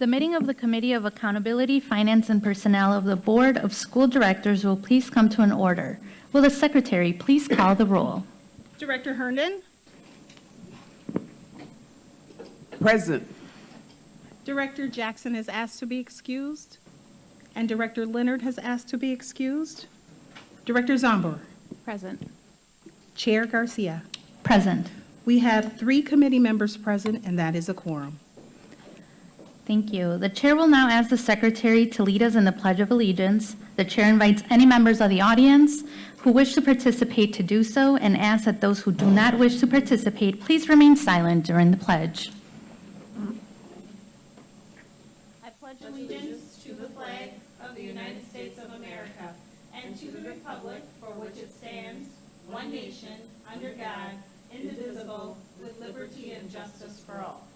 The meeting of the Committee of Accountability, Finance, and Personnel of the Board of School Directors will please come to an order. Will the Secretary please call the roll? Director Herndon. Present. Director Jackson is asked to be excused. And Director Leonard has asked to be excused. Director Zombor. Present. Chair Garcia. Present. We have 3 committee members present, and that is a quorum. Thank you. The Chair will now ask the Secretary to lead us in the Pledge of Allegiance. The Chair invites any members of the audience who wish to participate to do so and asks that those who do not wish to participate please remain silent during the pledge. I pledge allegiance to the flag of the United States of America and to the republic for which it stands, one nation, under God, indivisible, with liberty and justice for all.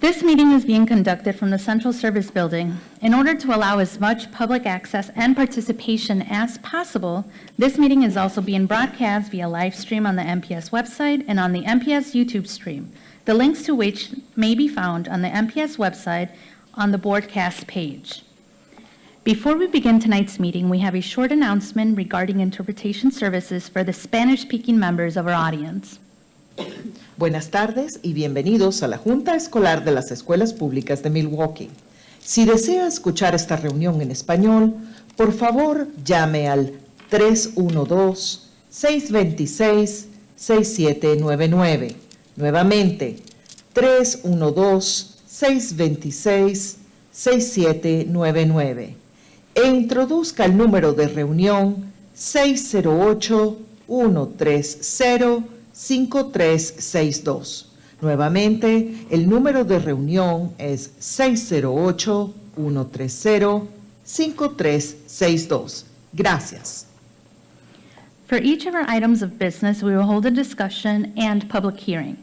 This meeting is being conducted from the Central Service Building. In order to allow as much public access and participation as possible, this meeting is also being broadcast via live stream on the MPS website and on the MPS YouTube stream, the links to which may be found on the MPS website on the broadcast page. Before we begin tonight's meeting, we have a short announcement regarding interpretation services for the Spanish-speaking members of our audience. Buenas tardes y bienvenidos a la Junta Escolar de las Escuelas Públicas de Milwaukee. Si desea escuchar esta reunión en español, por favor llame al 312-626-6799. Nuevamente, 312-626-6799. E introduzca el número de reunión 608-130-5362. Nuevamente, el número de reunión es 608-130-5362. Gracias. For each of our items of business, we will hold a discussion and public hearing.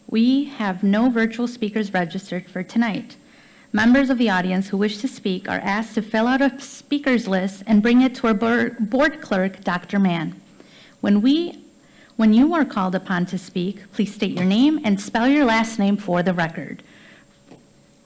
We have no virtual speakers registered for tonight. Members of the audience who wish to speak are asked to fill out a speakers list and bring it to our board clerk, Dr. Mann. When you are called upon to speak, please state your name and spell your last name for the record.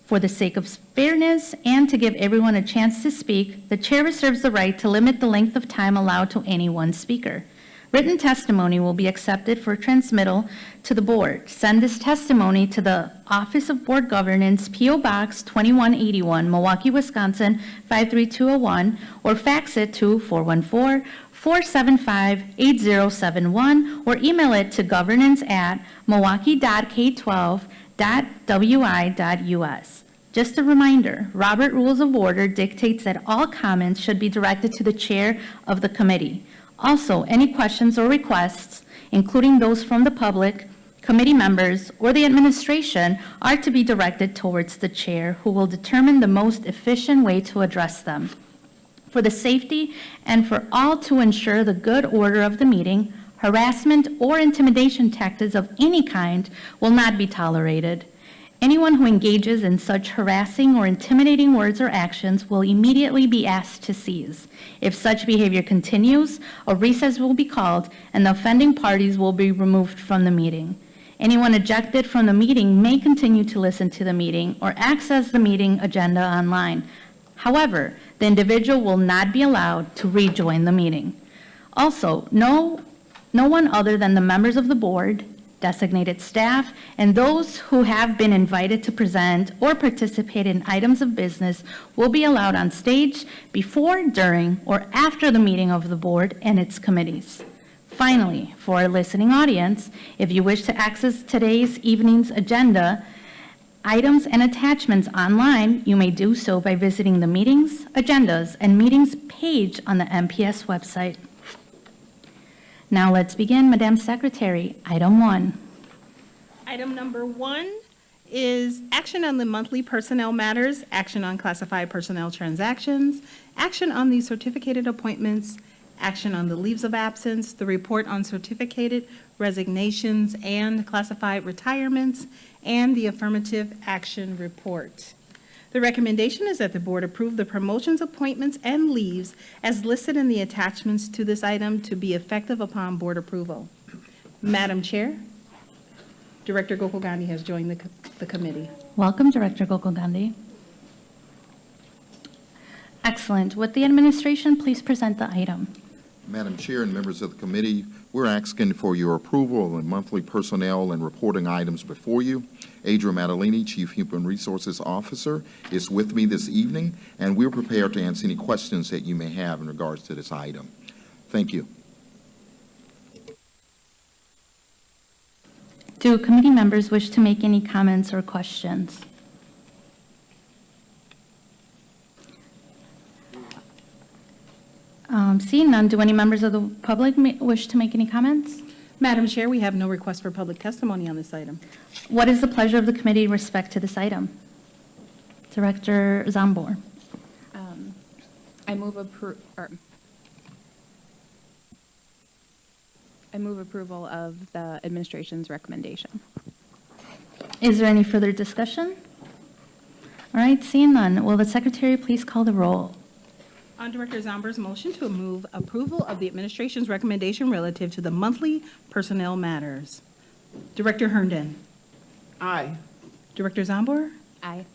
For the sake of fairness and to give everyone a chance to speak, the chair reserves the right to limit the length of time allowed to any one speaker. Written testimony will be accepted for transmittal to the board. Send this testimony to the Office of Board Governance, P.O. Box 2181, Milwaukee, Wisconsin 53201, or fax it to 414-475-8071, or email it to governance@milwaukee.k12.wi.us. Just a reminder, Robert Rules of Order dictates that all comments should be directed to the chair of the committee. Also, any questions or requests, including those from the public, committee members, or the administration, are to be directed towards the chair, who will determine the most efficient way to address them. For the safety and for all to ensure the good order of the meeting, harassment or intimidation tactics of any kind will not be tolerated. Anyone who engages in such harassing or intimidating words or actions will immediately be asked to cease. If such behavior continues, a recess will be called and the offending parties will be removed from the meeting. Anyone ejected from the meeting may continue to listen to the meeting or access the meeting agenda online. However, the individual will not be allowed to rejoin the meeting. Also, no one other than the members of the board, designated staff, and those who have been invited to present or participate in items of business will be allowed on stage before, during, or after the meeting of the board and its committees. Finally, for our listening audience, if you wish to access today's evening's agenda, items and attachments online, you may do so by visiting the meetings, agendas, and meetings page on the MPS website. Now let's begin, Madam Secretary. Item 1. Item number 1 is action on the monthly personnel matters, action on classified personnel transactions, action on the certificated appointments, action on the leaves of absence, the report on certificated resignations and classified retirements, and the affirmative action report. The recommendation is that the board approve the promotions, appointments, and leaves as listed in the attachments to this item to be effective upon board approval. Madam Chair. Director Gokul Gandhi has joined the committee. Welcome, Director Gokul Gandhi. Excellent. Would the administration please present the item? Madam Chair and members of the committee, we're asking for your approval of the monthly personnel and reporting items before you. Adrian Matalini, Chief Human Resources Officer, is with me this evening, and we're prepared to answer any questions that you may have in regards to this item. Thank you. Do committee members wish to make any comments or questions? Seeing none, do any members of the public wish to make any comments? Madam Chair, we have no request for public testimony on this item. What is the pleasure of the committee in respect to this item? Director Zambor. I move approval of the administration's recommendation. Is there any further discussion? All right, seeing none, will the secretary please call the roll? On Director Zomber's motion to move approval of the administration's recommendation relative to the monthly personnel matters. Director Herndon. Aye. Director Zombor. Aye.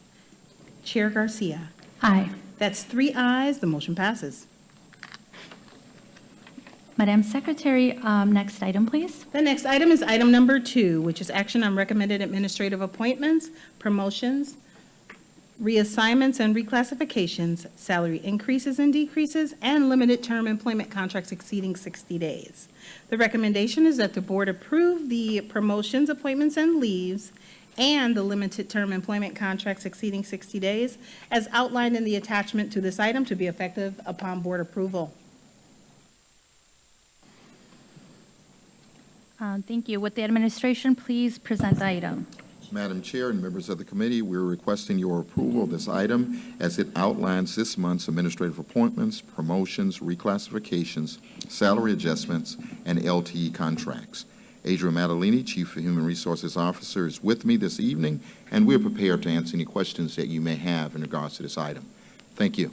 Chair Garcia. Aye. That's 3 ayes, the motion passes. Madam Secretary, next item, please. The next item is item number 2, which is action on recommended administrative appointments, promotions, reassignments and reclassifications, salary increases and decreases, and limited term employment contracts exceeding 60 days. The recommendation is that the board approve the promotions, appointments, and leaves and the limited term employment contracts exceeding 60 days as outlined in the attachment to this item to be effective upon board approval. Thank you. Would the administration please present the item? Madam Chair and members of the committee, we're requesting your approval of this item as it outlines this month's administrative appointments, promotions, reclassifications, salary adjustments, and LTE contracts. Adrian Matalini, Chief Human Resources Officer, is with me this evening, and we're prepared to answer any questions that you may have in regards to this item. Thank you.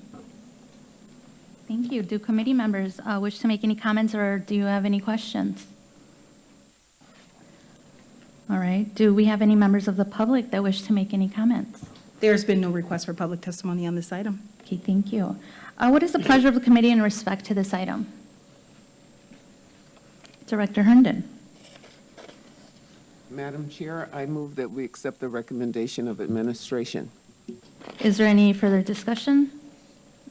Thank you. Do committee members wish to make any comments, or do you have any questions? All right. Do we have any members of the public that wish to make any comments? There's been no request for public testimony on this item. Okay, thank you. What is the pleasure of the committee in respect to this item? Director Herndon. Madam Chair, I move that we accept the recommendation of administration. Is there any further discussion?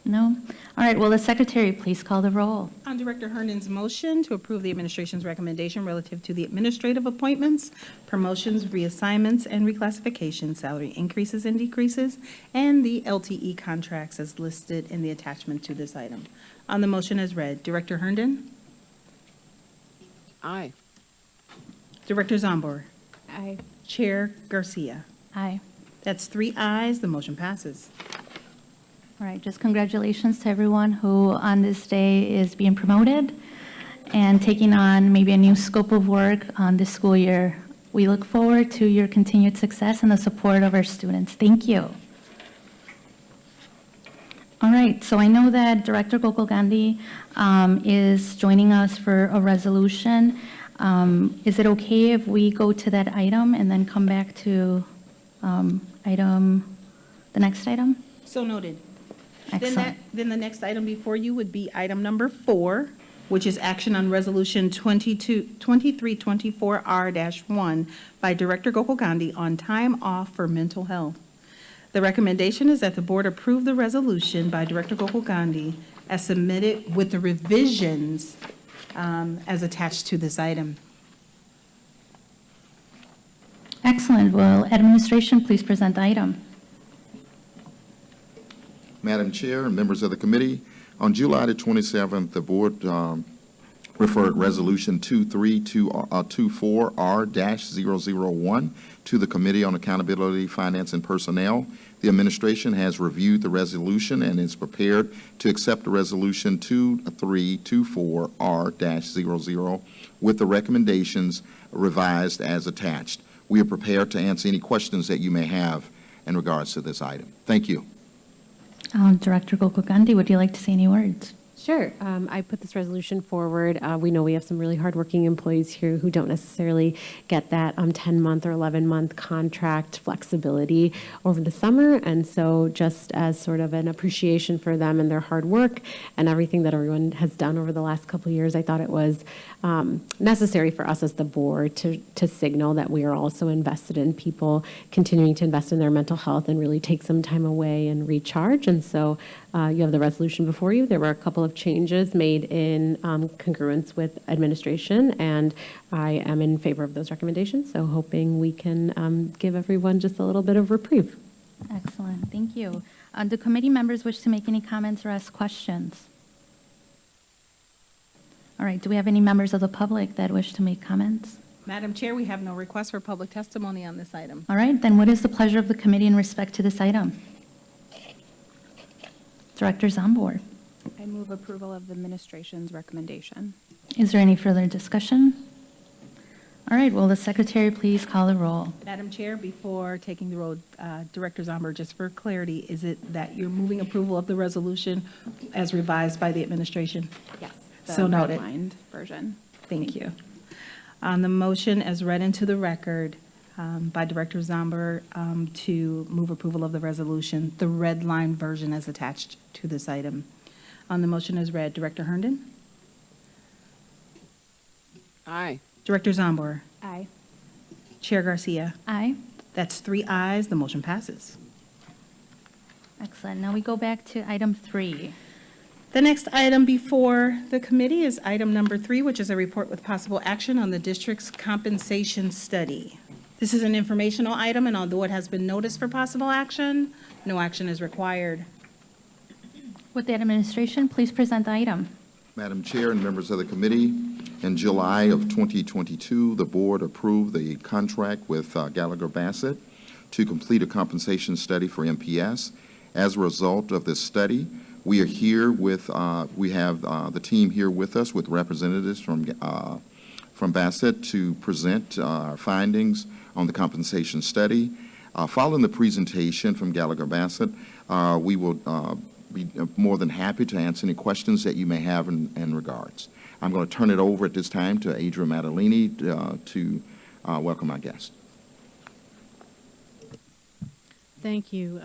No? All right, will the secretary please call the roll? On Director Herndon's motion to approve the administration's recommendation relative to the administrative appointments, promotions, reassignments, and reclassifications, salary increases and decreases, and the LTE contracts as listed in the attachment to this item. On the motion as read, Director Herndon, Aye. Director Zombor, Aye. Chair Garcia. Aye. That's 3 ayes, the motion passes. All right, just congratulations to everyone who on this day is being promoted and taking on maybe a new scope of work on this school year. We look forward to your continued success and the support of our students. Thank you. All right, so I know that Director Gokul Gandhi is joining us for a resolution. Is it okay if we go to that item and then come back to the next item? So noted. Excellent. Then the next item before you would be item number 4, which is action on Resolution 2324R-1 by Director Gokul Gandhi on time off for mental health. The recommendation is that the board approve the resolution by Director Gokul Gandhi as submitted with the revisions as attached to this item. Excellent. Will administration please present the item? Madam Chair and members of the committee, on July the 27th, the board referred Resolution 2324R-001 to the Committee on Accountability, Finance, and Personnel. The administration has reviewed the resolution and is prepared to accept the Resolution 2324R-00 with the recommendations revised as attached. We are prepared to answer any questions that you may have in regards to this item. Thank you. Director Gokul Gandhi, would you like to say any words? Sure. I put this resolution forward. We know we have some really hardworking employees here who don't necessarily get that 10-month or 11-month contract flexibility over the summer. And so just as sort of an appreciation for them and their hard work and everything that everyone has done over the last couple of years, I thought it was necessary for us as the board to signal that we are also invested in people continuing to invest in their mental health and really take some time away and recharge. And so you have the resolution before you. There were a couple of changes made in congruence with administration, and I am in favor of those recommendations, so hoping we can give everyone just a little bit of reprieve. Excellent, thank you. Do committee members wish to make any comments or ask questions? All right, do we have any members of the public that wish to make comments? Madam Chair, we have no request for public testimony on this item. All right, then what is the pleasure of the committee in respect to this item? Director Zambor, I move approval of the administration's recommendation. is there any further discussion? All right, will the secretary please call the roll? Madam Chair, before taking the roll, Director Zomber, just for clarity, is it that you're moving approval of the resolution as revised by the administration? Yes. So noted. Redlined version. Thank you. On the motion as read into the record by Director Zomber to move approval of the resolution, the red line version as attached to this item. On the motion as read, Director Herndon? Aye. Director Zombor? Aye. Chair Garcia? Aye. That's 3 ayes, the motion passes. Excellent. Now we go back to item 3. The next item before the committee is item number 3, which is a report with possible action on the district's compensation study. This is an informational item, and although it has been noticed for possible action, no action is required. Would the administration please present the item? Madam Chair and members of the committee, in July of 2022, the board approved the contract with Gallagher Bassett to complete a compensation study for MPS. As a result of this study, we are here with, we have the team here with us with representatives from Bassett to present our findings on the compensation study. Following the presentation from Gallagher Bassett, we will be more than happy to answer any questions that you may have in regards. I'm going to turn it over at this time to Adria Madalini to welcome our guest. Thank you,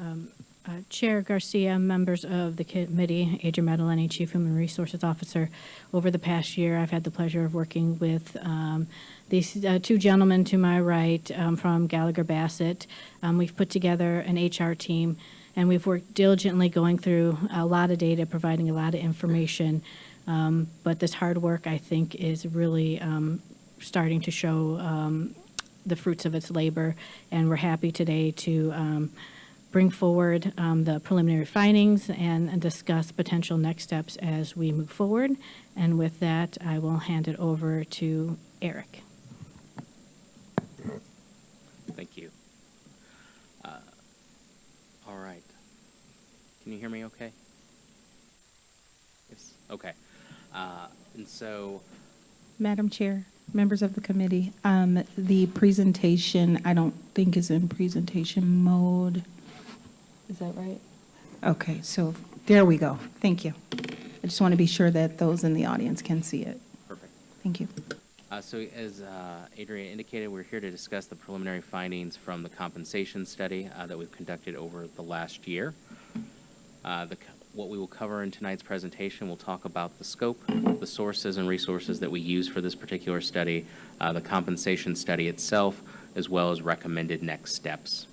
Chair Garcia, members of the committee, Adria Madalini, Chief Human Resources Officer. Over the past year, I've had the pleasure of working with these two gentlemen to my right from Gallagher Bassett. We've put together an HR team, and we've worked diligently going through a lot of data, providing a lot of information. But this hard work, I think, is really starting to show the fruits of its labor, and we're happy today to bring forward the preliminary findings and discuss potential next steps as we move forward. And with that, I will hand it over to Eric. Thank you. All right. Can you hear me okay? Yes, okay. And so, Madam Chair, members of the committee, the presentation, I don't think is in presentation mode. Is that right? Okay, so there we go. Thank you. I just want to be sure that those in the audience can see it. perfect. Thank you. So as Adria indicated, we're here to discuss the preliminary findings from the compensation study that we've conducted over the last year. What we will cover in tonight's presentation, we'll talk about the scope, the sources and resources that we use for this particular study, the compensation study itself, as well as recommended next steps.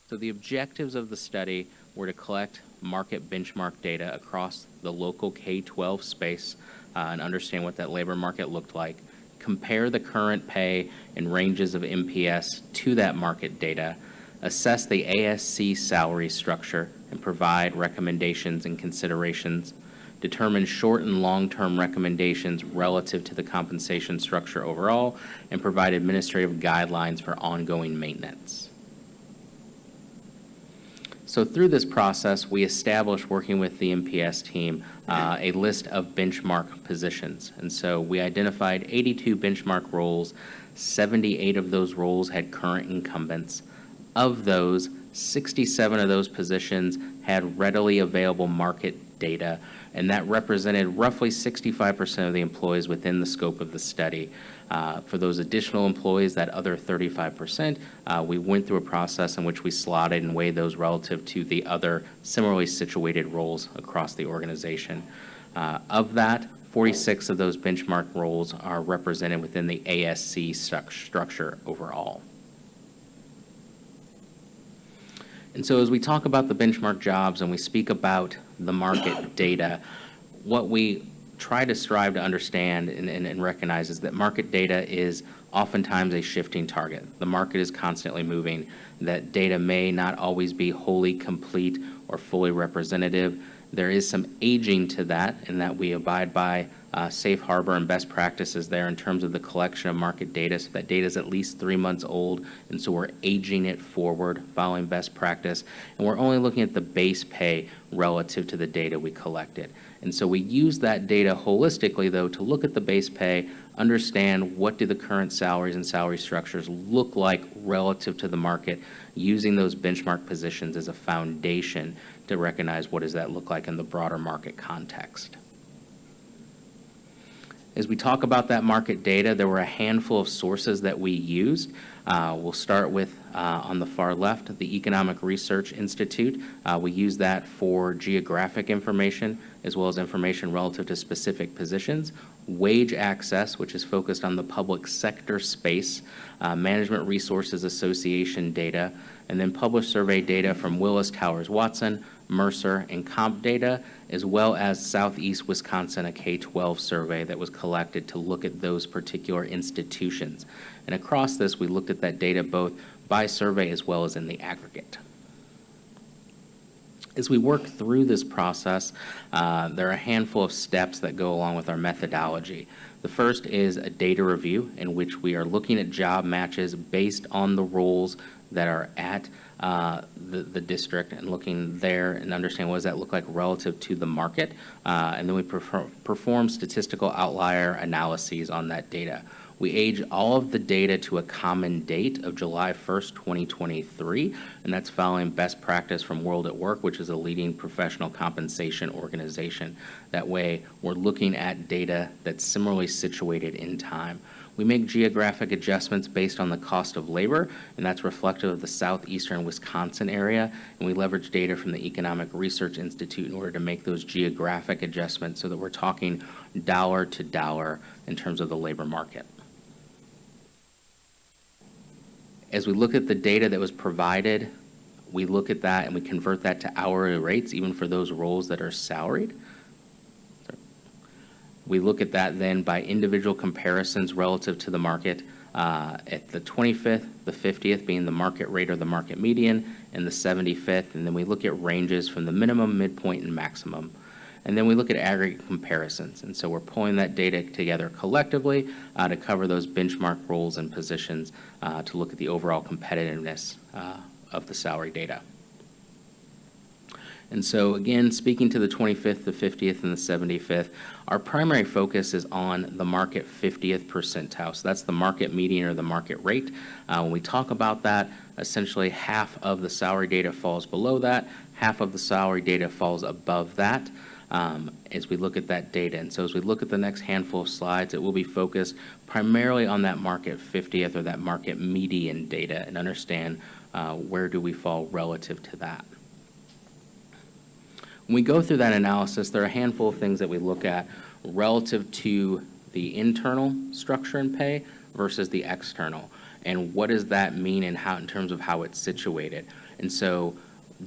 So the objectives of the study were to collect market benchmark data across the local K-12 space and understand what that labor market looked like, compare the current pay and ranges of MPS to that market data, assess the ASC salary structure, and provide recommendations and considerations, determine short and long-term recommendations relative to the compensation structure overall, and provide administrative guidelines for ongoing maintenance. So through this process, we established, working with the MPS team, a list of benchmark positions. And so we identified 82 benchmark roles. 78 of those roles had current incumbents. Of those, 67 of those positions had readily available market data and that represented roughly 65% of the employees within the scope of the study. For those additional employees, that other 35%, we went through a process in which we slotted and weighed those relative to the other similarly situated roles across the organization. Of that, 46 of those benchmark roles are represented within the ASC structure overall. And so as we talk about the benchmark jobs and we speak about the market data, what we try to strive to understand and recognize is that market data is oftentimes a shifting target. The market is constantly moving. That data may not always be wholly complete or fully representative. There is some aging to that, in that we abide by safe harbor and best practices there in terms of the collection of market data. So that data is at least 3 months old, and so we're aging it forward, following best practice. And we're only looking at the base pay relative to the data we collected. And so we use that data holistically, though, to look at the base pay, understand what do the current salaries and salary structures look like relative to the market, using those benchmark positions as a foundation to recognize what does that look like in the broader market context. As we talk about that market data, there were a handful of sources that we used. We'll start with, on the far left, the Economic Research Institute. We use that for geographic information as well as information relative to specific positions. Wage Access, which is focused on the public sector space, Management Resources Association data, and then published survey data from Willis Towers Watson, Mercer, and Comp Data, as well as Southeast Wisconsin, a K-12 survey that was collected to look at those particular institutions. And across this, we looked at that data both by survey as well as in the aggregate. As we work through this process, there are a handful of steps that go along with our methodology. The first is a data review, in which we are looking at job matches based on the roles that are at the district, and looking there and understand what does that look like relative to the market. And then we perform statistical outlier analyses on that data. We age all of the data to a common date of July 1st, 2023, and that's following best practice from World at Work, which is a leading professional compensation organization. That way, we're looking at data that's similarly situated in time. We make geographic adjustments based on the cost of labor, and that's reflective of the southeastern Wisconsin area, and we leverage data from the Economic Research Institute in order to make those geographic adjustments so that we're talking dollar to dollar in terms of the labor market. As we look at the data that was provided, we look at that and we convert that to hourly rates, even for those roles that are salaried. We look at that then by individual comparisons relative to the market, at the 25th, the 50th being the market rate or the market median, and the 75th, and then we look at ranges from the minimum, midpoint, and maximum. And then we look at aggregate comparisons. And so we're pulling that data together collectively to cover those benchmark roles and positions to look at the overall competitiveness of the salary data. And so again, speaking to the 25th, the 50th, and the 75th, our primary focus is on the market 50th percentile. So that's the market median or the market rate. When we talk about that, essentially half of the salary data falls below that, half of the salary data falls above that. As we look at that data. And so as we look at the next handful of slides, it will be focused primarily on that market 50th or that market median data, and understand where do we fall relative to that. When we go through that analysis, there are a handful of things that we look at relative to the internal structure and pay versus the external, and what does that mean in terms of how it's situated. And so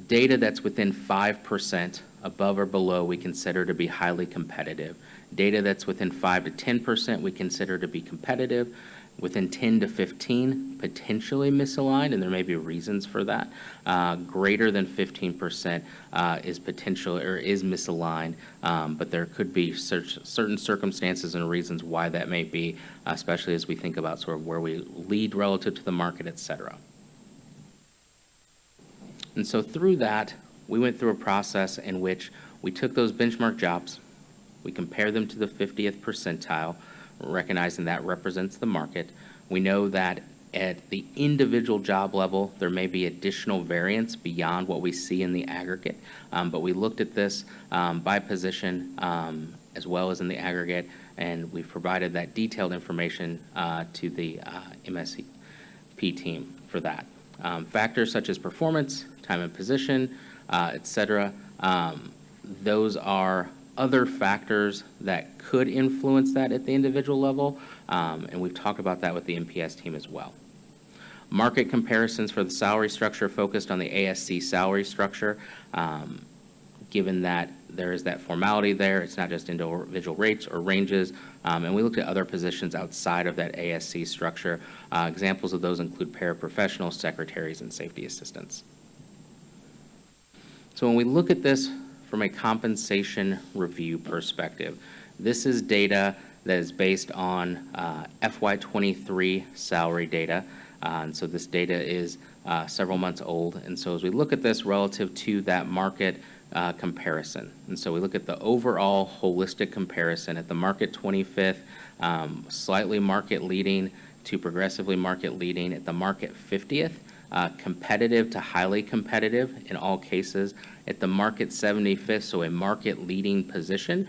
data that's within 5% above or below we consider to be highly competitive. Data that's within 5 to 10% we consider to be competitive. Within 10 to 15, potentially misaligned, and there may be reasons for that. Greater than 15% is potential or is misaligned, but there could be certain circumstances and reasons why that may be, especially as we think about sort of where we lead relative to the market, et cetera. And so through that, we went through a process in which we took those benchmark jobs, we compared them to the 50th percentile, recognizing that represents the market. We know that At the individual job level, there may be additional variance beyond what we see in the aggregate, but we looked at this by position as well as in the aggregate, and we've provided that detailed information to the MSP team for that. Factors such as performance, time and position, et cetera, those are other factors that could influence that at the individual level, and we've talked about that with the MPS team as well. Market comparisons for the salary structure focused on the ASC salary structure. Given that there is that formality there, it's not just individual rates or ranges, and we looked at other positions outside of that ASC structure. Examples of those include paraprofessionals, secretaries, and safety assistants. So when we look at this from a compensation review perspective, this is data that is based on FY23 salary data. And so this data is several months old. And so as we look at this relative to that market comparison, and so we look at the overall holistic comparison at the market 25th, slightly market leading to progressively market leading at the market 50th, competitive to highly competitive in all cases. At the market 75th, so a market leading position,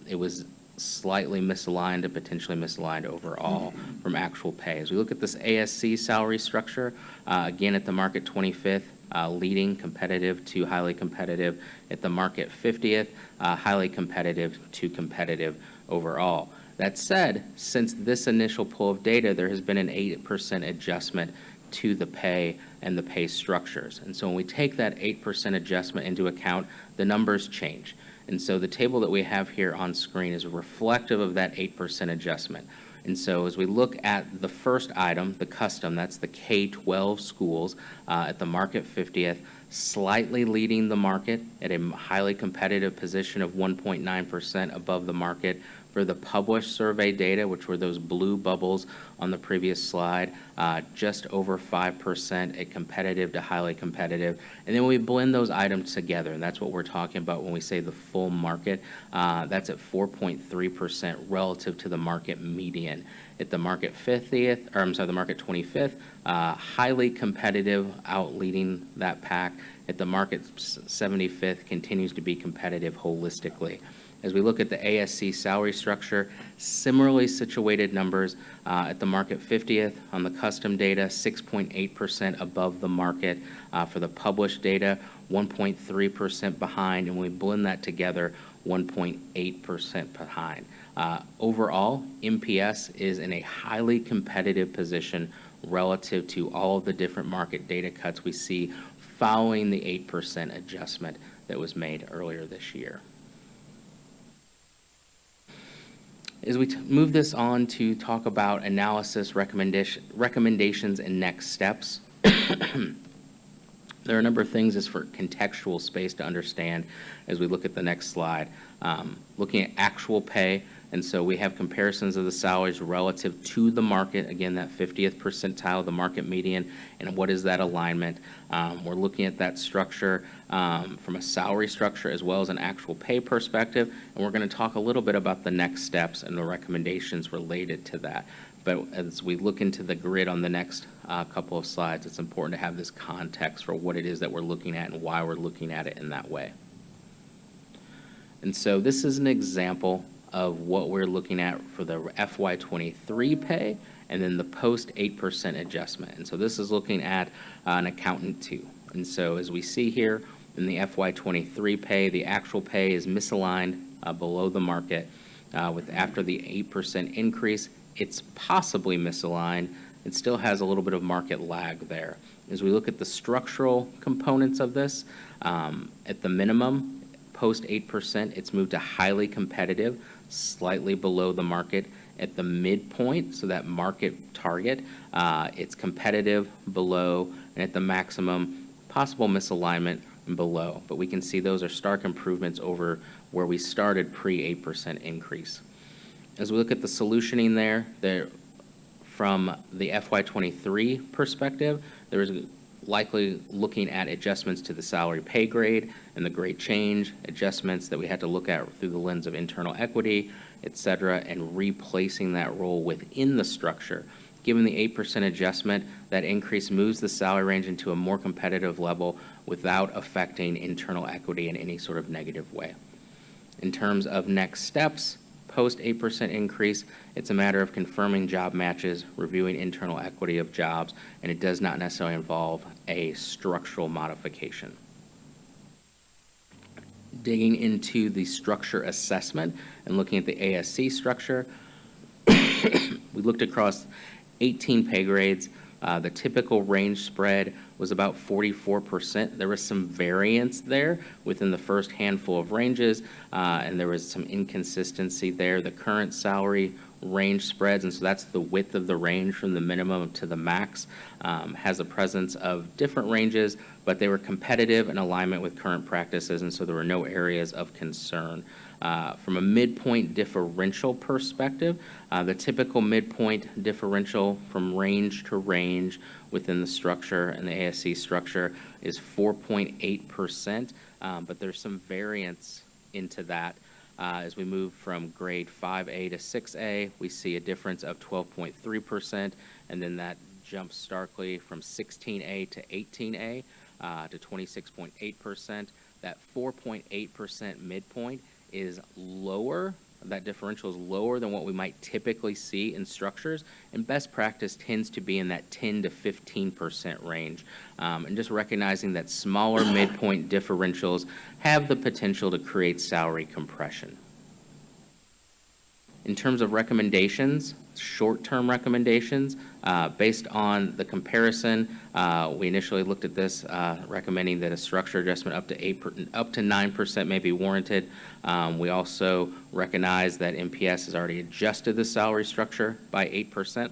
it was slightly misaligned to potentially misaligned overall from actual pay. As we look at this ASC salary structure, again at the market 25th, leading competitive to highly competitive. At the market 50th, highly competitive to competitive overall. That said, since this initial pull of data, there has been an 8% adjustment to the pay and the pay structures. And so when we take that 8% adjustment into account, the numbers change. And so the table that we have here on screen is reflective of that 8% adjustment. And so as we look at the first item, the custom, that's the K-12 schools at the market 50th, slightly leading the market at a highly competitive position of 1.9% above the market. For the published survey data, which were those blue bubbles on the previous slide, just over 5% at competitive to highly competitive. And then when we blend those items together, and that's what we're talking about when we say the full market, that's at 4.3% relative to the market median. At the market 50th, or I'm sorry, the market 25th, highly competitive, out leading that pack. At the market 75th, continues to be competitive holistically. As we look at the ASC salary structure, similarly situated numbers at the market 50th on the custom data, 6.8% above the market. For the published data, 1.3% behind, and when we blend that together, 1.8% behind. Overall, MPS is in a highly competitive position relative to all of the different market data cuts we see following the 8% adjustment that was made earlier this year. As we move this on to talk about analysis, recommendations, and next steps, there are a number of things as for contextual space to understand as we look at the next slide. Looking at actual pay, and so we have comparisons of the salaries relative to the market, again, that 50th percentile, the market median, and what is that alignment. We're looking at that structure from a salary structure as well as an actual pay perspective, and we're going to talk a little bit about the next steps and the recommendations related to that. But as we look into the grid on the next couple of slides, it's important to have this context for what it is that we're looking at and why we're looking at it in that way. And so this is an example of what we're looking at for the FY23 pay and then the post 8% adjustment. And so this is looking at an accountant 2. And so as we see here in the FY23 pay, the actual pay is misaligned below the market. With after the 8% increase, it's possibly misaligned. It still has a little bit of market lag there. As we look at the structural components of this, at the minimum, post 8%, it's moved to highly competitive, slightly below the market. At the midpoint, so that market target, it's competitive below, and at the maximum, possible misalignment below. But we can see those are stark improvements over where we started pre-8% increase. As we look at the solutioning there from the FY23 perspective, there is likely looking at adjustments to the salary pay grade and the grade change, adjustments that we had to look at through the lens of internal equity, et cetera, and replacing that role within the structure, Given the 8% adjustment, that increase moves the salary range into a more competitive level without affecting internal equity in any sort of negative way. In terms of next steps, post 8% increase, it's a matter of confirming job matches, reviewing internal equity of jobs, and it does not necessarily involve a structural modification. Digging into the structure assessment and looking at the ASC structure, we looked across 18 pay grades. The typical range spread was about 44%. There was some variance there within the first handful of ranges, and there was some inconsistency there. The current salary range spreads, and so that's the width of the range from the minimum to the max, has a presence of different ranges, but they were competitive in alignment with current practices, and so there were no areas of concern. From a midpoint differential perspective, the typical midpoint differential from range to range within the structure and the ASC structure is 4.8%, but there's some variance into that. As we move from grade 5A to 6A, we see a difference of 12.3%, and then that jumps starkly from 16A to 18A to 26.8%. That 4.8% midpoint is lower. That differential is lower than what we might typically see in structures, and best practice tends to be in that 10 to 15% range. And just recognizing that smaller midpoint differentials have the potential to create salary compression. In terms of recommendations, short-term recommendations, based on the comparison, we initially looked at this recommending that a structure adjustment up to 9% may be warranted. We also recognize that MPS has already adjusted the salary structure by 8%,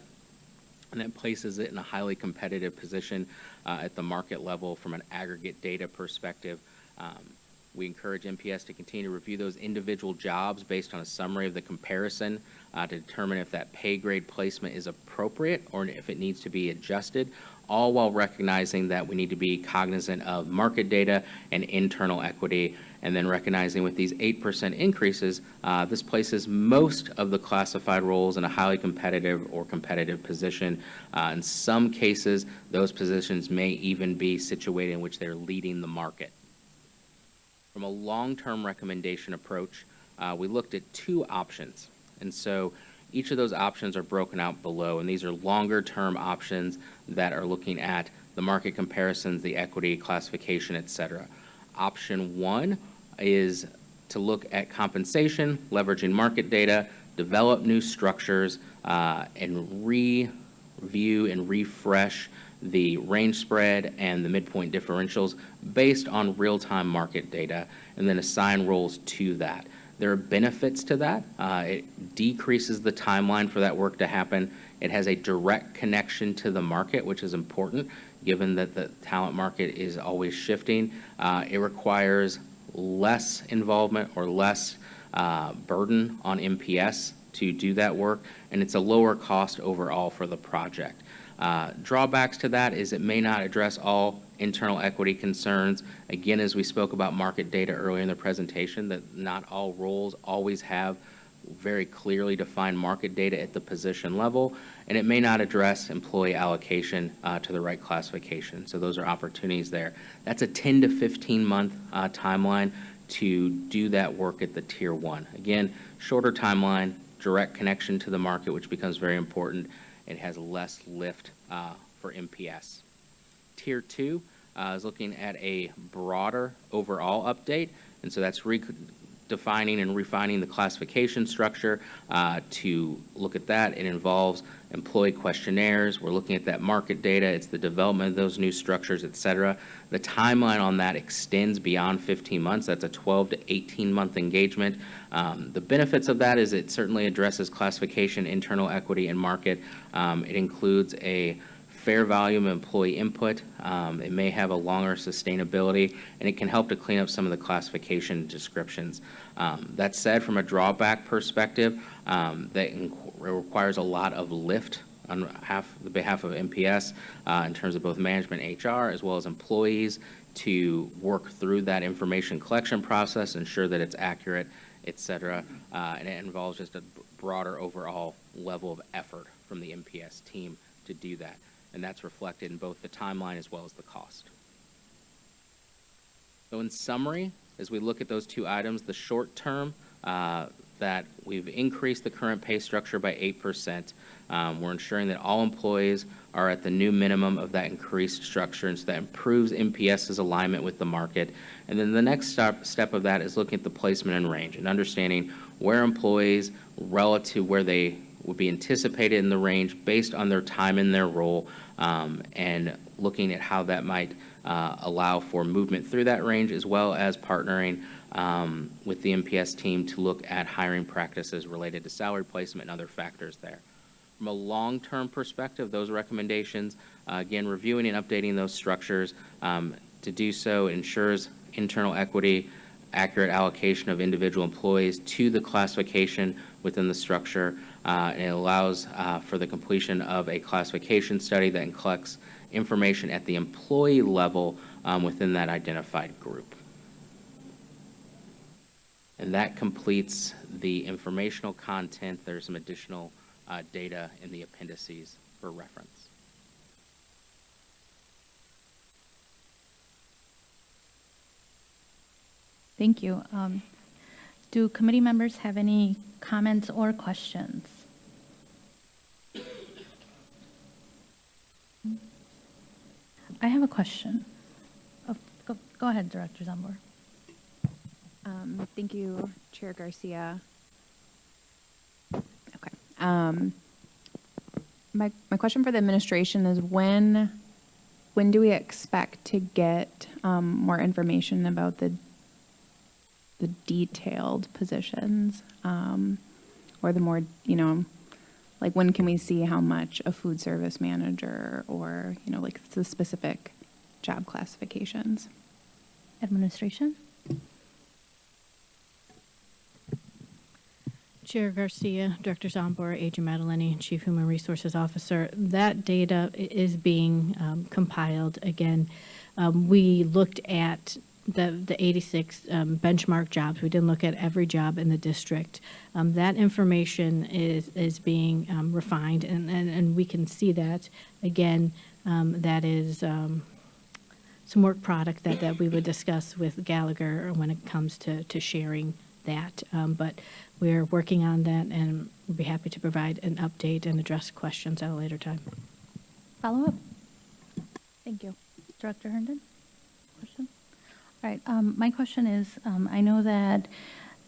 and that places it in a highly competitive position at the market level from an aggregate data perspective. We encourage MPS to continue to review those individual jobs based on a summary of the comparison to determine if that pay grade placement is appropriate or if it needs to be adjusted, all while recognizing that we need to be cognizant of market data and internal equity, and then recognizing with these 8% increases, this places most of the classified roles in a highly competitive or competitive position. In some cases, those positions may even be situated in which they're leading the market. From a long-term recommendation approach, we looked at two options. And so each of those options are broken out below, and these are longer-term options that are looking at the market comparisons, the equity, classification, et cetera. Option one is to look at compensation, leveraging market data, develop new structures, and review and refresh the range spread and the midpoint differentials based on real-time market data, and then assign roles to that. There are benefits to that. It decreases the timeline for that work to happen. It has a direct connection to the market, which is important, given that the talent market is always shifting. It requires less involvement or less burden on MPS to do that work, and it's a lower cost overall for the project. Drawbacks to that is it may not address all internal equity concerns. Again, as we spoke about market data earlier in the presentation, that not all roles always have very clearly defined market data at the position level, and it may not address employee allocation to the right classification. So those are opportunities there. That's a 10 to 15 month timeline to do that work at the tier one. Again, shorter timeline, direct connection to the market, which becomes very important. It has less lift for MPS. Tier two is looking at a broader overall update, and so that's defining and refining the classification structure. To look at that, it involves employee questionnaires. We're looking at that market data. It's the development of those new structures, et cetera. The timeline on that extends beyond 15 months. That's a 12 to 18-month engagement. The benefits of that is it certainly addresses classification, internal equity, and market. It includes a fair volume of employee input. It may have a longer sustainability, and it can help to clean up some of the classification descriptions. That said, from a drawback perspective, that requires a lot of lift on the behalf of MPS in terms of both management, HR, as well as employees to work through that information collection process, ensure that it's accurate, et cetera. And it involves just a broader overall level of effort from the MPS team to do that. And that's reflected in both the timeline as well as the cost. So in summary, as we look at those two items, the short term, that we've increased the current pay structure by 8%. We're ensuring that all employees are at the new minimum of that increased structure, and so that improves MPS's alignment with the market. And then the next step of that is looking at the placement and range and understanding where employees relative to where they would be anticipated in the range based on their time in their role, and looking at how that might allow for movement through that range, as well as partnering with the MPS team to look at hiring practices related to salary placement and other factors there. From a long-term perspective, those recommendations, again, reviewing and updating those structures, to do so ensures internal equity, accurate allocation of individual employees to the classification within the structure, and it allows for the completion of a classification study that collects information at the employee level within that identified group. And that completes the informational content. There's some additional data in the appendices for reference. Thank you. Do committee members have any comments or questions? I have a question. Oh, go ahead, Director Zambor. Thank you, Chair Garcia. Okay. My question for the administration is when do we expect to get more information about the detailed positions, or the more, like when can we see how much a food service manager or, like the specific job classifications? Administration? Chair Garcia, Director Zambor, Agent Madeline, Chief Human Resources Officer, that data is being compiled. Again, we looked at the 86 benchmark jobs. We didn't look at every job in the district. That information is being refined, and we can see that. Again, that is some work product that we would discuss with Gallagher when it comes to sharing that. But we're working on that, and we'll be happy to provide an update and address questions at a later time. Follow up? Thank you. Director Herndon? Question? All right. My question is, I know that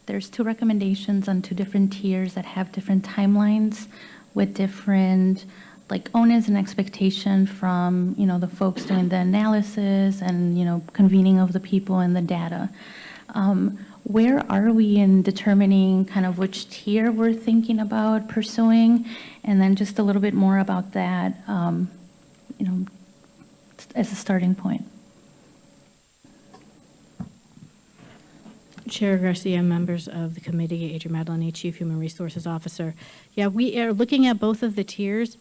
there's two recommendations on two different tiers that have different timelines with different, like, onus and expectation from, the folks doing the analysis and, convening of the people and the data. Where are we in determining kind of which tier we're thinking about pursuing? And then just a little bit more about that, as a starting point. Chair Garcia, members of the committee, Agent Madeline, Chief Human Resources Officer. Yeah, we are looking at both of the tiers.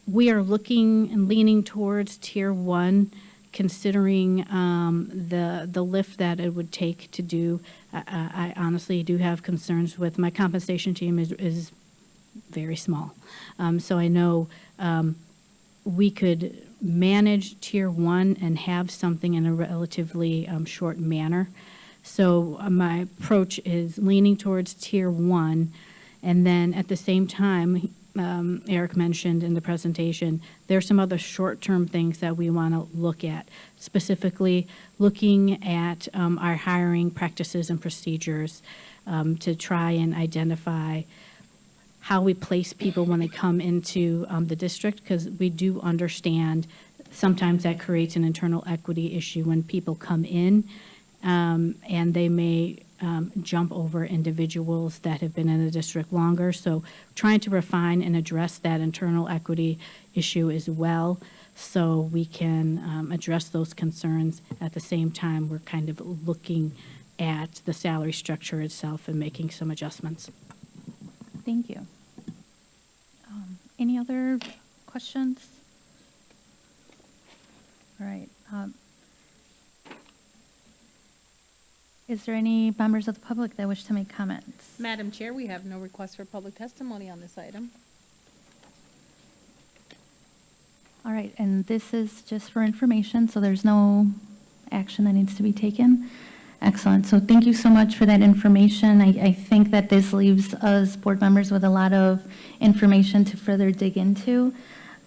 We are looking and leaning towards Tier 1, considering the lift that it would take to do. I honestly do have concerns with my compensation team is very small. So I know we could manage Tier 1 and have something in a relatively short manner. So my approach is leaning towards Tier 1, and then at the same time, Eric mentioned in the presentation, there's some other short-term things that we want to look at, specifically looking at our hiring practices and procedures to try and identify how we place people when they come into the district, because we do understand sometimes that creates an internal equity issue when people come in, and they may jump over individuals that have been in the district longer. So trying to refine and address that internal equity issue as well, so we can address those concerns. At the same time, we're kind of looking at the salary structure itself and making some adjustments. Thank you. Any other questions? All right. Is there any members of the public that wish to make comments? Madam Chair, we have no request for public testimony on this item. All right, and this is just for information, so there's no action that needs to be taken. Excellent. So thank you so much for that information. I think that this leaves us board members with a lot of information to further dig into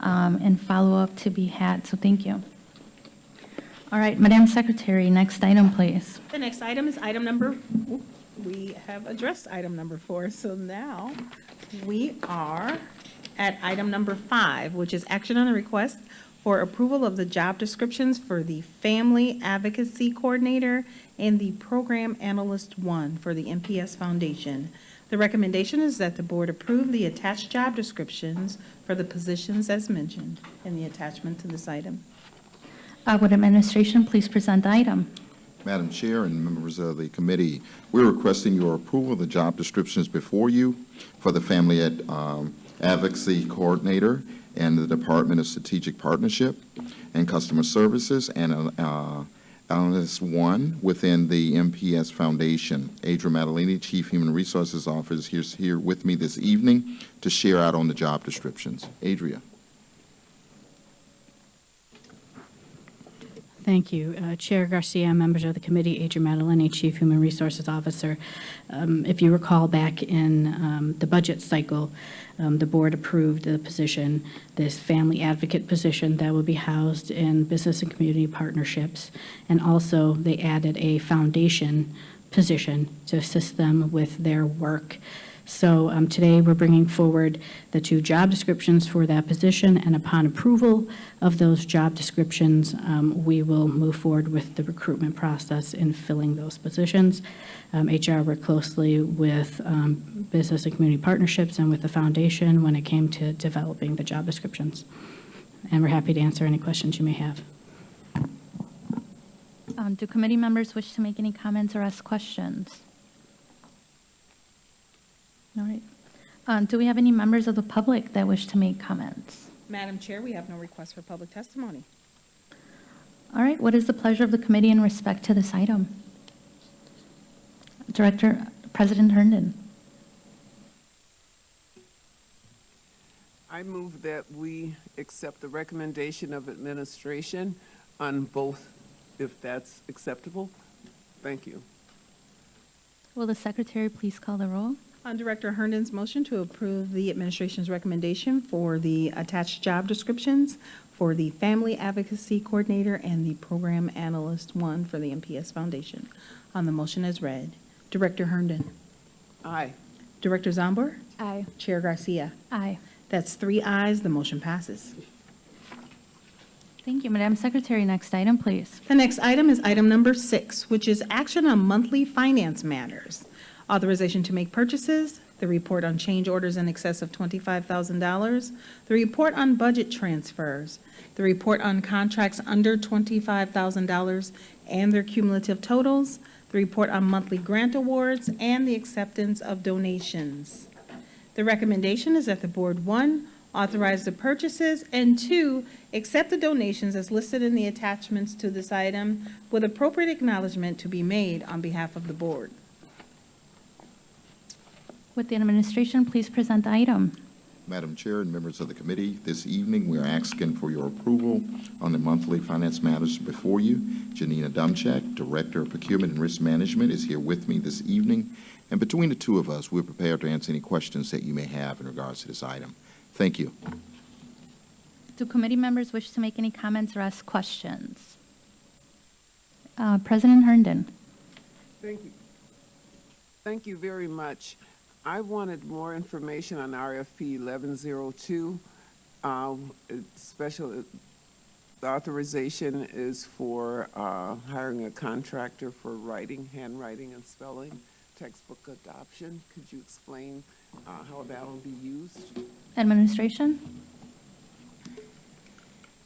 and follow up to be had. So thank you. All right, Madam Secretary, next item, please. The next item is item number, we have addressed item number 4, so now we are at item number 5, which is action on the request for approval of the job descriptions for the Family Advocacy Coordinator and the Program Analyst 1 for the MPS Foundation. The recommendation is that the board approve the attached job descriptions for the positions as mentioned in the attachment to this item. Would administration please present the item? Madam Chair and members of the committee, we're requesting your approval of the job descriptions before you for the Family Advocacy Coordinator and the Department of Strategic Partnership and Customer Services, and Analyst 1 within the MPS Foundation. Adria Maddaleni, Chief Human Resources Officer, is here with me this evening to share out on the job descriptions. Adria. Thank you. Chair Garcia, members of the committee, Adria Maddaleni, Chief Human Resources Officer. If you recall back in the budget cycle, the board approved the position, this family advocate position that will be housed in business and community partnerships. And also they added a foundation position to assist them with their work. So today we're bringing forward the 2 job descriptions for that position, and upon approval of those job descriptions, we will move forward with the recruitment process in filling those positions. HR worked closely with business and community partnerships and with the foundation when it came to developing the job descriptions. And we're happy to answer any questions you may have. Do committee members wish to make any comments or ask questions? All right. Do we have any members of the public that wish to make comments? Madam Chair, we have no request for public testimony. All right, what is the pleasure of the committee in respect to this item? President Herndon. I move that we accept the recommendation of administration on both, if that's acceptable. Thank you. Will the secretary please call the roll? On Director Herndon's motion to approve the administration's recommendation for the attached job descriptions for the Family Advocacy Coordinator and the Program Analyst 1 for the MPS Foundation. On the motion as read, Director Herndon. Aye. Director Zombor. Aye. Chair Garcia. Aye. That's 3 ayes, the motion passes. Thank you, Madam Secretary. Next item, please. The next item is item number 6, which is action on monthly finance matters. Authorization to make purchases, the report on change orders in excess of $25,000, the report on budget transfers, the report on contracts under $25,000 and their cumulative totals, the report on monthly grant awards, and the acceptance of donations. The recommendation is that the board, 1, authorize the purchases, and 2, accept the donations as listed in the attachments to this item with appropriate acknowledgement to be made on behalf of the board. Would the administration please present the item? Madam Chair and members of the committee, this evening we are asking for your approval on the monthly finance matters before you. Janina Dumchak, Director of Procurement and Risk Management, is here with me this evening. And between the 2 of us, we're prepared to answer any questions that you may have in regards to this item. Thank you. Do committee members wish to make any comments or ask questions? President Herndon. Thank you. Thank you very much. I wanted more information on RFP 1102. Special authorization is for hiring a contractor for writing, handwriting and spelling, textbook adoption. Could you explain how that will be used? Administration.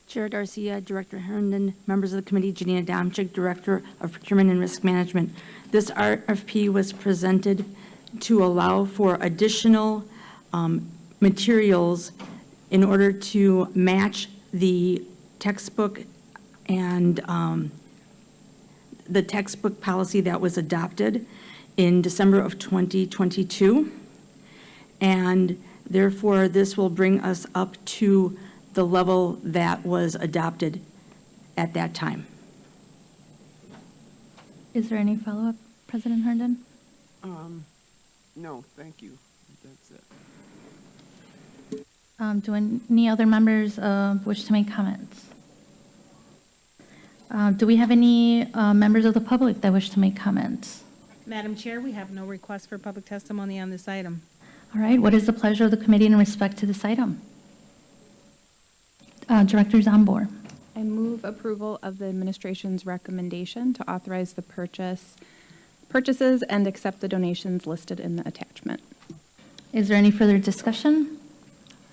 Chair Garcia, Director Herndon, members of the committee, Janina Domchik, Director of Procurement and Risk Management. This RFP was presented to allow for additional materials in order to match the textbook and the textbook policy that was adopted in December of 2022. And therefore, this will bring us up to the level that was adopted at that time. Is there any follow-up, President Herndon? No, thank you. That's it. Do any other members wish to make comments? Do we have any members of the public that wish to make comments? Madam Chair, we have no request for public testimony on this item. All right, what is the pleasure of the committee in respect to this item? Director Zambor. I move approval of the administration's recommendation to authorize the purchases and accept the donations listed in the attachment. Is there any further discussion?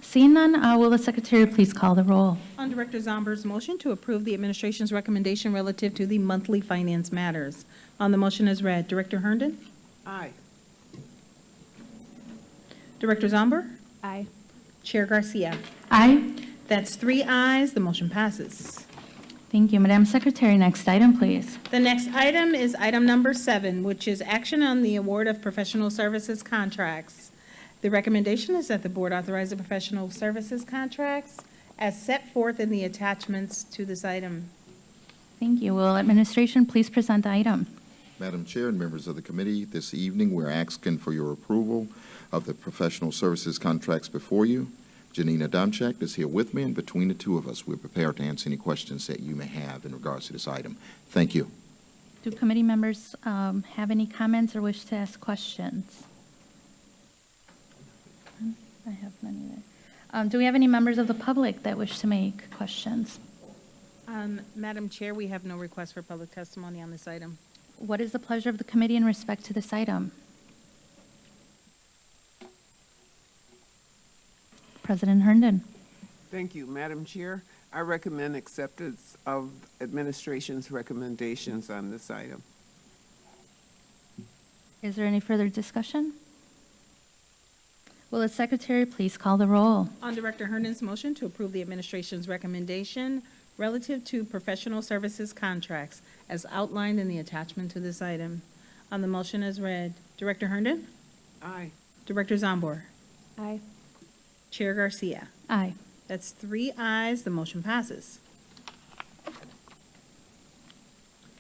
Seeing none, will the secretary please call the roll? On Director Zomber's motion to approve the administration's recommendation relative to the monthly finance matters. On the motion as read, Director Herndon? Aye. Director Zomber? Aye. Chair Garcia? Aye. That's 3 ayes, the motion passes. Thank you. Madam Secretary, next item, please. The next item is item number 7, which is action on the award of professional services contracts. The recommendation is that the board authorize the professional services contracts as set forth in the attachments to this item. Thank you. Will administration please present the item? Madam Chair and members of the committee, this evening, we're asking for your approval of the professional services contracts before you. Janina Domchak is here with me, and between the two of us, we're prepared to answer any questions that you may have in regards to this item. Thank you. Do committee members have any comments or wish to ask questions? I have none either. Do we have any members of the public that wish to make questions? Madam Chair, we have no request for public testimony on this item. What is the pleasure of the committee in respect to this item? President Herndon. Thank you, Madam Chair. I recommend acceptance of administration's recommendations on this item. Is there any further discussion? Will the secretary please call the roll? On Director Herndon's motion to approve the administration's recommendation relative to professional services contracts as outlined in the attachment to this item. On the motion as read, Director Herndon? Aye. Director Zombor? Aye. Chair Garcia? Aye. That's 3 ayes, the motion passes.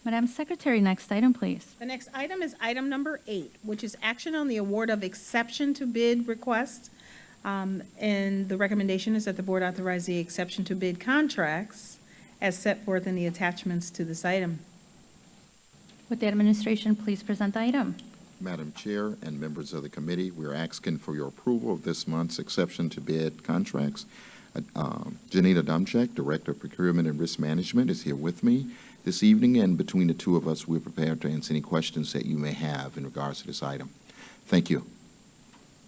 Madam Secretary, next item, please. The next item is item number 8, which is action on the award of exception to bid request. And the recommendation is that the board authorize the exception to bid contracts as set forth in the attachments to this item. Would the administration please present the item? Madam Chair and members of the committee, we're asking for your approval of this month's exception to bid contracts. Janina Domchak, Director of Procurement and Risk Management, is here with me this evening, and between the two of us, we're prepared to answer any questions that you may have in regards to this item. Thank you.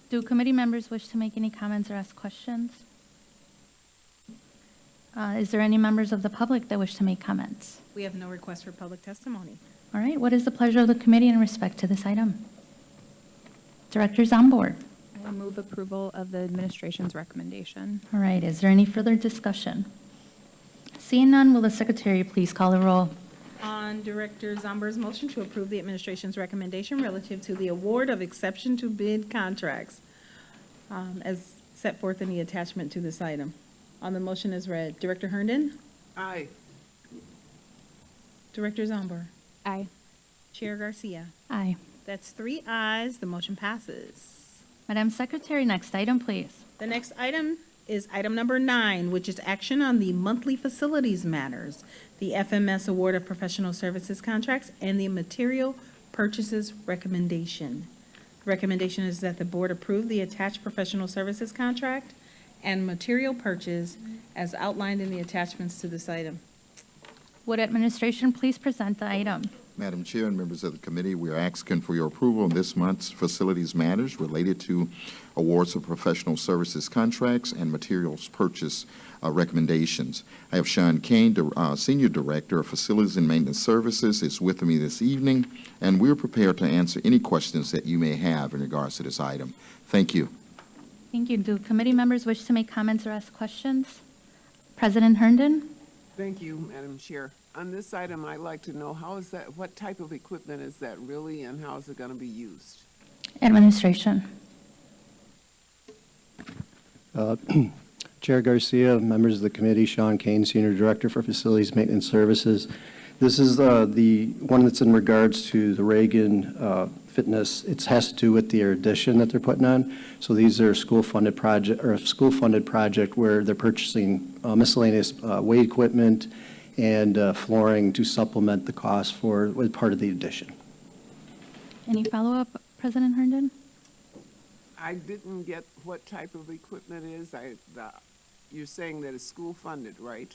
Do committee members wish to make any comments or ask questions? Is there any members of the public that wish to make comments? We have no request for public testimony. All right, what is the pleasure of the committee in respect to this item? Director Zambor. I move approval of the administration's recommendation. All right, is there any further discussion? Seeing none, will the secretary please call the roll? On Director Zomber's motion to approve the administration's recommendation relative to the award of exception to bid contracts as set forth in the attachment to this item. On the motion as read, Director Herndon? Aye. Director Zomber? Aye. Chair Garcia? Aye. That's 3 ayes, the motion passes. Madam Secretary, next item, please. The next item is item number 9, which is action on the monthly facilities matters, the FMS award of professional services contracts, and the material purchases recommendation. The recommendation is that the board approve the attached professional services contract and material purchase as outlined in the attachments to this item. Would administration please present the item? Madam Chair and members of the committee, we are asking for your approval of this month's facilities matters related to awards of professional services contracts and materials purchase recommendations. I have Sean Kane, Senior Director of Facilities and Maintenance Services, is with me this evening, and we're prepared to answer any questions that you may have in regards to this item. Thank you. Thank you. Do committee members wish to make comments or ask questions? President Herndon? Thank you, Madam Chair. On this item, I'd like to know what type of equipment is that really, and how is it going to be used? Administration. Chair Garcia, members of the committee, Sean Kane, Senior Director for Facilities Maintenance Services. This is the one that's in regards to the Reagan Fitness. It has to do with the addition that they're putting on. So these are school-funded project, or a school-funded project where they're purchasing miscellaneous weight equipment and flooring to supplement the cost for as part of the addition. Any follow-up, President Herndon? I didn't get what type of equipment it is. You're saying that it's school-funded, right?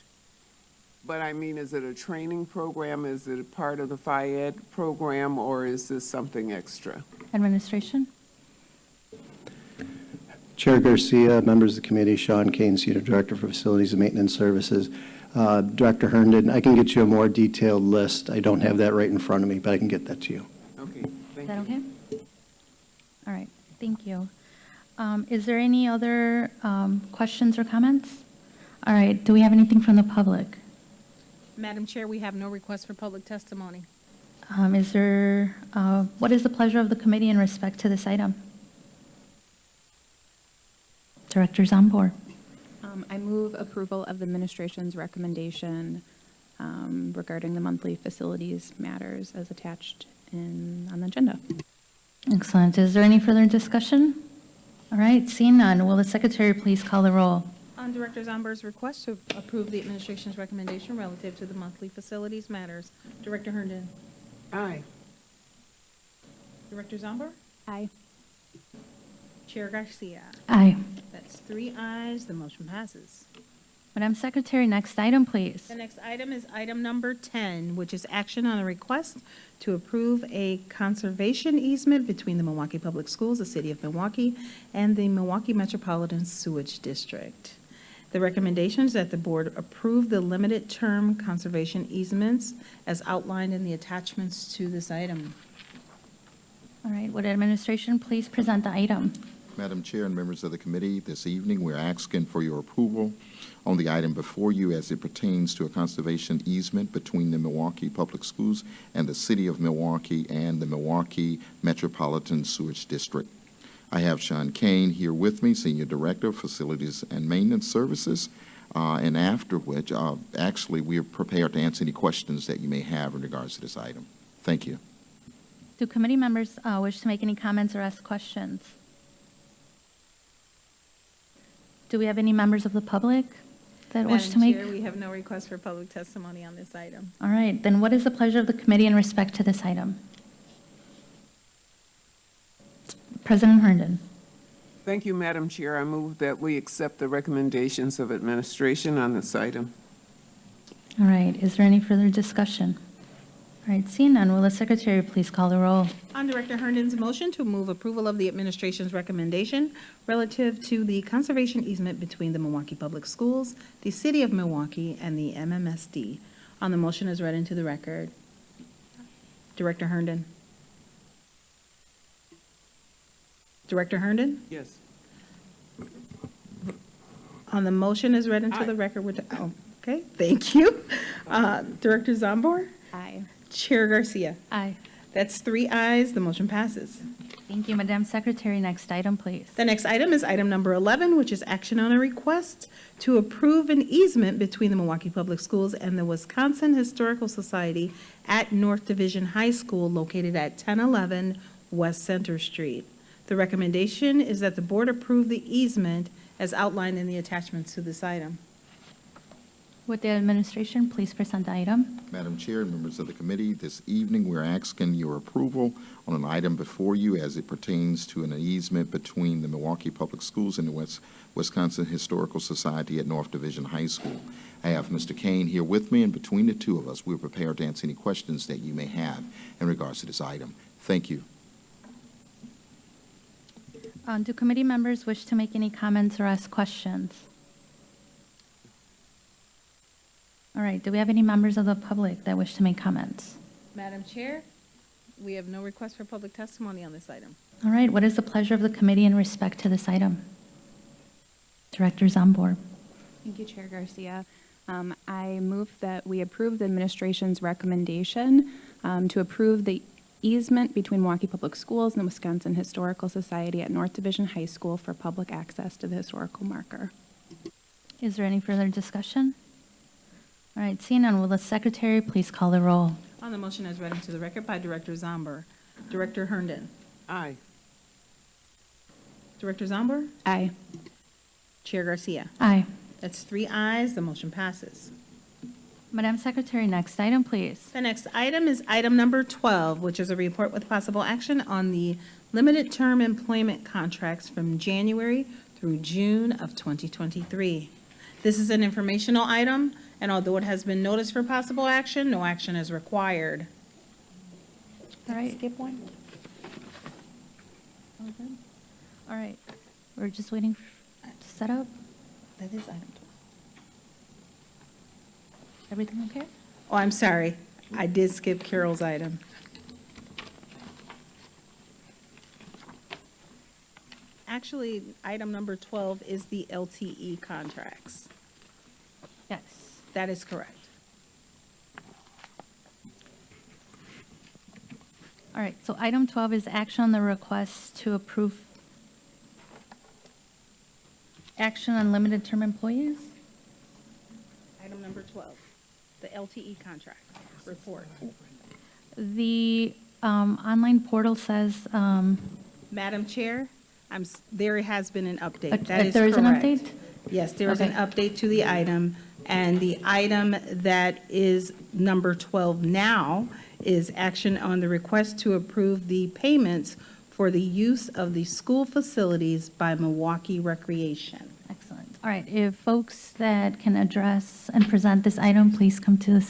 But I mean, is it a training program? Is it a part of the FIED program, or is this something extra? Administration? Chair Garcia, members of the committee, Sean Kane, Senior Director for Facilities and Maintenance Services. Director Herndon, I can get you a more detailed list. I don't have that right in front of me, but I can get that to you. Okay, Is thank that you. okay? All right, thank you. Is there any other questions or comments? All right, do we have anything from the public? Madam Chair, we have no request for public testimony. Is there, what is the pleasure of the committee in respect to this item? Director Zambor. I move approval of the administration's recommendation regarding the monthly facilities matters as attached on the agenda. Excellent. Is there any further discussion? All right, seeing none, will the secretary please call the roll? On Director Zomber's request to approve the administration's recommendation relative to the monthly facilities matters, Director Herndon. Aye. Director Zomber? Aye. Chair Garcia. Aye. That's 3 ayes, the motion passes. Madam Secretary, next item, please. The next item is item number 10, which is action on a request to approve a conservation easement between the Milwaukee Public Schools, the City of Milwaukee, and the Milwaukee Metropolitan Sewage District. The recommendation is that the board approve the limited-term conservation easements as outlined in the attachments to this item. All right, would administration please present the item? Madam Chair and members of the committee, this evening we're asking for your approval on the item before you as it pertains to a conservation easement between the Milwaukee Public Schools and the City of Milwaukee and the Milwaukee Metropolitan Sewage District. I have Sean Kane here with me, Senior Director of Facilities and Maintenance Services, and after which, actually, we are prepared to answer any questions that you may have in regards to this item. Thank you. Do committee members wish to make any comments or ask questions? Do we have any members of the public that wish to make? Madam Chair, we have no request for public testimony on this item. All right, then what is the pleasure of the committee in respect to this item? President Herndon. Thank you, Madam Chair. I move that we accept the recommendations of administration on this item. All right, is there any further discussion? All right, seeing none, will the secretary please call the roll? On Director Herndon's motion to move approval of the administration's recommendation relative to the conservation easement between the Milwaukee Public Schools, the City of Milwaukee, and the MMSD. On the motion is read into the record. Director Herndon. Director Herndon? Yes. On the motion is read into the record. Okay, thank you. Director Zambor? Aye. Chair Garcia? Aye. That's 3 ayes, the motion passes. Thank you, Madam Secretary. Next item, please. The next item is item number 11, which is action on a request to approve an easement between the Milwaukee Public Schools and the Wisconsin Historical Society at North Division High School located at 1011 West Center Street. The recommendation is that the board approve the easement as outlined in the attachments to this item. Would the administration please present the item? Madam Chair and members of the committee, this evening we're asking your approval on an item before you as it pertains to an easement between the Milwaukee Public Schools and the Wisconsin Historical Society at North Division High School. I have Mr. Kane here with me, and between the two of us, we're prepared to answer any questions that you may have in regards to this item. Thank you. Do committee members wish to make any comments or ask questions? All right, do we have any members of the public that wish to make comments? Madam Chair, we have no request for public testimony on this item. All right, what is the pleasure of the committee in respect to this item? Director Zambor. Thank you, Chair Garcia. I move that we approve the administration's recommendation to approve the easement between Milwaukee Public Schools and the Wisconsin Historical Society at North Division High School for public access to the historical marker. Is there any further discussion? All right, seeing none, will the secretary please call the roll? On the motion as read into the record by Director Zomber, Director Herndon. Aye. Director Zomber? Aye. Chair Garcia. Aye. That's 3 ayes, the motion passes. Madam Secretary, next item, please. The next item is item number 12, which is a report with possible action on the limited term employment contracts from January through June of 2023. This is an informational item, and although it has been noticed for possible action, no action is required. All right. Skip one? All right, we're just waiting to set up. That is item 12. Everything okay? Oh, I'm sorry. I did skip Carol's item. Actually, item number 12 is the LTE contracts. Yes. That is correct. All right, so item 12 is action on the request to approve action on limited term employees? Item number 12, the LTE contract report. The online portal says, Madam Chair, there has been an update. That is there is an correct. update? Yes, there is an Okay. update to the item, and the item that is number 12 now is action on the request to approve the payments for the use of the school facilities by Milwaukee Recreation. Excellent. All right, if folks that can address and present this item, please come to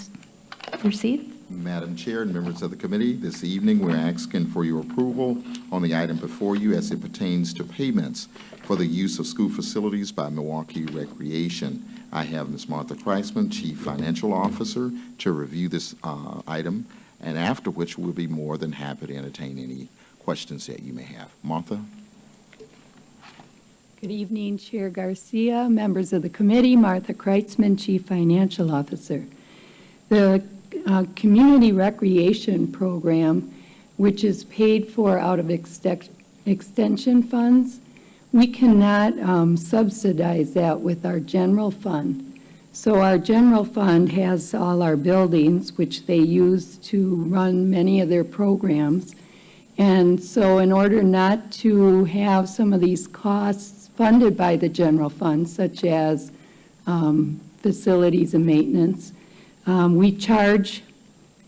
your seat. Madam Chair and members of the committee, this evening, we're asking for your approval on the item before you as it pertains to payments for the use of school facilities by Milwaukee Recreation. I have Ms. Martha Kreisman, Chief Financial Officer, to review this item, and after which we'll be more than happy to entertain any questions that you may have. Martha? Good evening, Chair Garcia, members of the committee, Martha Kreitzman, Chief Financial Officer. The Community Recreation Program, which is paid for out of extension funds, we cannot subsidize that with our general fund. So our general fund has all our buildings, which they use to run many of their programs. And so in order not to have some of these costs funded by the general fund, such as facilities and maintenance, we charge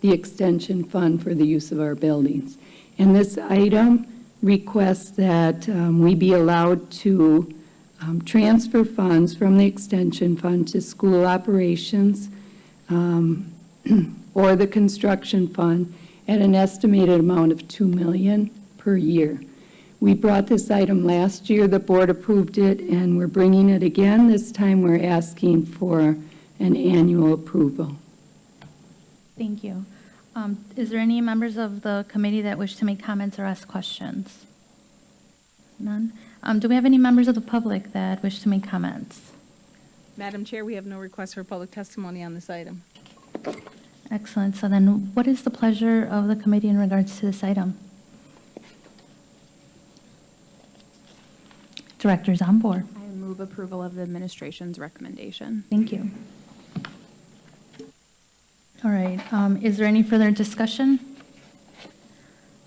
the extension fund for the use of our buildings. And this item requests that we be allowed to transfer funds from the extension fund to school operations or the construction fund at an estimated amount of $2 million per year. We brought this item last year, the board approved it, and we're bringing it again. This time we're asking for an annual approval. Thank you. Is there any members of the committee that wish to make comments or ask questions? None? Do we have any members of the public that wish to make comments? Madam Chair, we have no request for public testimony on this item. Excellent. So then what is the pleasure of the committee in regards to this item? Directors on board. I move approval of the administration's recommendation. Thank you. All right, is there any further discussion?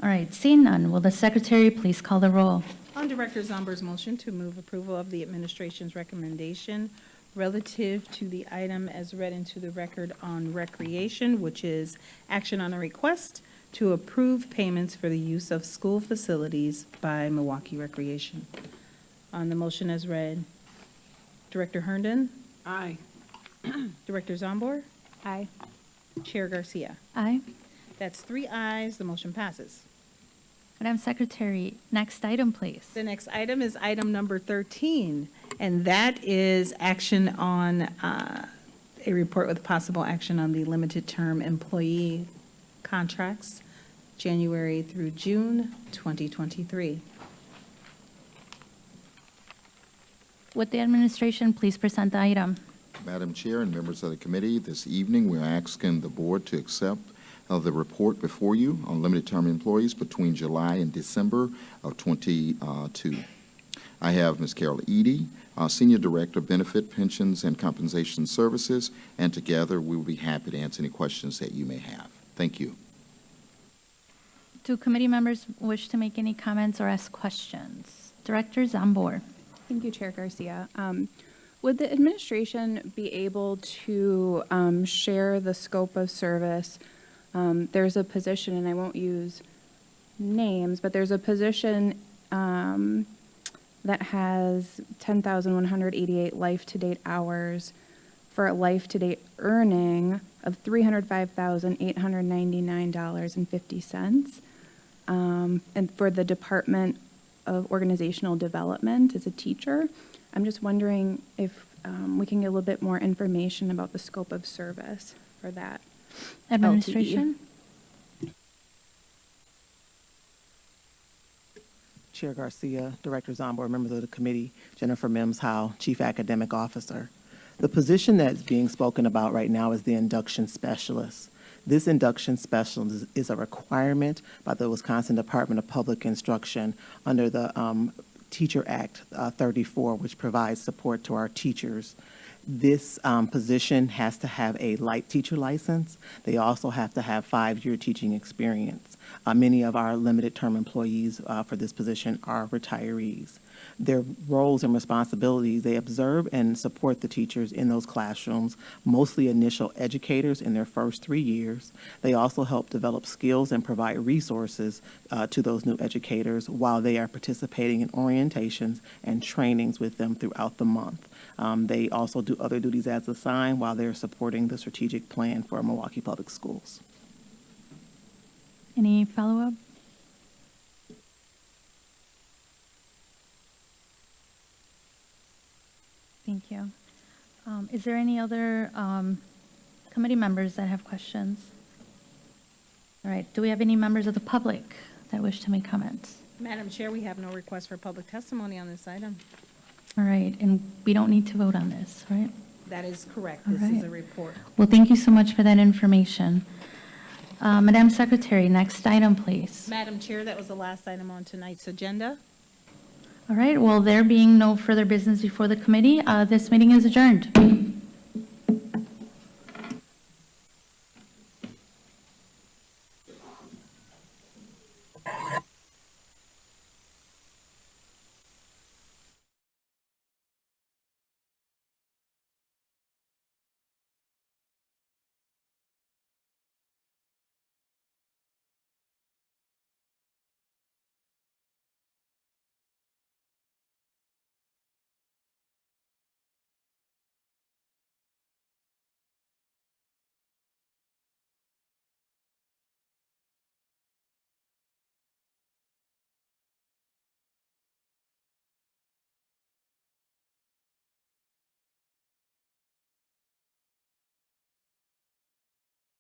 All right, seeing none, will the secretary please call the roll? On Director Zomber's motion to move approval of the administration's recommendation relative to the item as read into the record on recreation, which is action on a request to approve payments for the use of school facilities by Milwaukee Recreation. On the motion as read, Director Herndon? Aye. Director Zombor? Aye. Chair Garcia. Aye. That's 3 ayes, the motion passes. Madam Secretary, next item, please. The next item is item number 13, and that is action on a report with possible action on the limited term employee contracts, January through June 2023. Would the administration please present the item? Madam Chair and members of the committee, this evening, we're asking the board to accept the report before you on limited-term employees between July and December of 22. I have Ms. Carol Edie, Senior Director, Benefit, Pensions, and Compensation Services, and together we will be happy to answer any questions that you may have. Thank you. Do committee members wish to make any comments or ask questions? Director Zambor. Thank you, Chair Garcia. Would the administration be able to share the scope of service? There's a position, and I won't use names, but there's a position that has 10,188 life-to-date hours for a life-to-date earning of $305,899.50. And for the Department of Organizational Development as a teacher, I'm just wondering if we can get a little bit more information about the scope of service for that. Administration? Chair Garcia, Director Zambor, members of the committee, Jennifer Mims-Howe, Chief Academic Officer. The position that's being spoken about right now is the induction specialist. This induction specialist is a requirement by the Wisconsin Department of Public Instruction under the Teacher Act 34, which provides support to our teachers. This position has to have a light teacher license. They also have to have 5-year teaching experience. Many of our limited term employees for this position are retirees. Their roles and responsibilities, they observe and support the teachers in those classrooms, mostly initial educators in their first 3 years. They also help develop skills and provide resources to those new educators while they are participating in orientations and trainings with them throughout the month. They also do other duties as assigned while they're supporting the strategic plan for Milwaukee Public Schools. Any follow-up? Thank you. Is there any other committee members that have questions? All right. Do we have any members of the public that wish to make comments? Madam Chair, we have no request for public testimony on this item. All right. And we don't need to vote on this, right? That is correct. All This is right. a report. Well, thank you so much for that information. Madam Secretary, next item, please. Madam Chair, that was the last item on tonight's agenda. All right. Well, there being no further business before the committee, this meeting is adjourned.